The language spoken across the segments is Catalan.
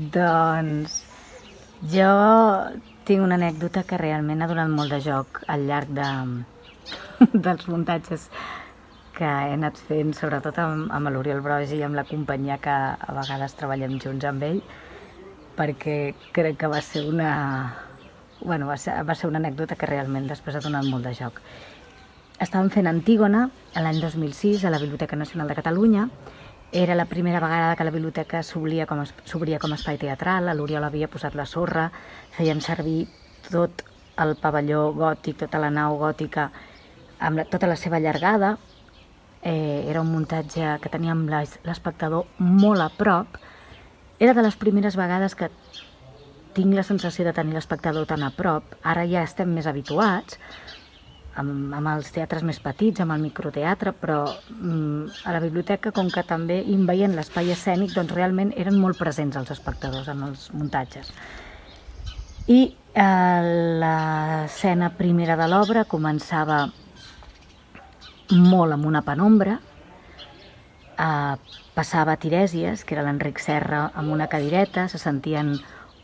Doncs jo tinc una anècdota que realment ha donat molt de joc al llarg dels muntatges que he anat fent, sobretot amb l'Oriol Brogi i amb la companyia que a vegades treballem junts amb ell, perquè crec que va ser una anècdota que realment després ha donat molt de joc. Estàvem fent Antígona l'any 2006 a la Biblioteca Nacional de Catalunya. Era la primera vegada que la biblioteca s'obria com a espai teatral. L'Oriol havia posat la sorra, fèiem servir tot el pavelló gòtic, tota la nau gòtica, amb tota la seva llargada. Era un muntatge que teníem l'espectador molt a prop. Era de les primeres vegades que tinc la sensació de tenir l'espectador tan a prop. Ara ja estem més habituats, amb els teatres més petits, amb el microteatre, però a la biblioteca, com que també veient l'espai escènic, doncs realment eren molt presents els espectadors en els muntatges. I l'escena primera de l'obra començava molt amb una penombra, passava Tirèsies, que era l'Enric Serra, amb una cadireta, se sentien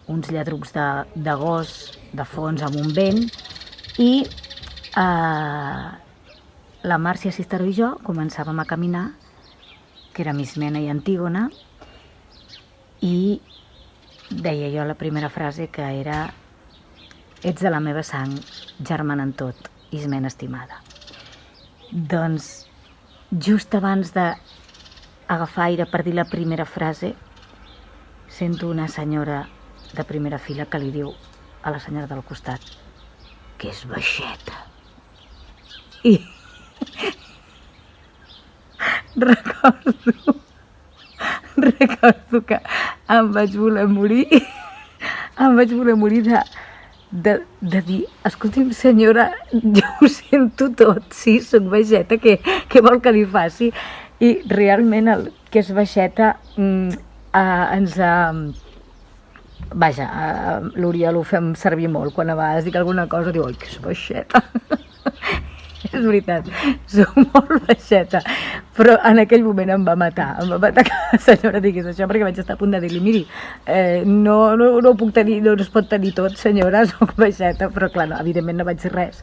uns lladrucs de gos de fons amb un vent, i la Màrcia Cisteró i jo començàvem a caminar, que era Mismena i Antígona, i deia jo la primera frase, que era: ets de la meva sang, germana en tot, Ismena estimada. Doncs just abans d'agafar aire per dir la primera frase, sento una senyora de primera fila que li diu a la senyora del costat que és baixeta. I recordo que em vaig voler morir de dir: escolti'm senyora, jo ho sento tot, sí, soc baixeta, què vol que li faci? I realment el que és baixeta l'Oriol ho fem servir molt, quan a vegades dic alguna cosa diu: oi, que és baixeta. És veritat, soc molt baixeta, però en aquell moment em va matar que la senyora digués això, perquè vaig estar a punt de dir-li: miri, no ho puc tenir, no es pot tenir tot, senyora, soc baixeta, però clar, no, evidentment no vaig dir res.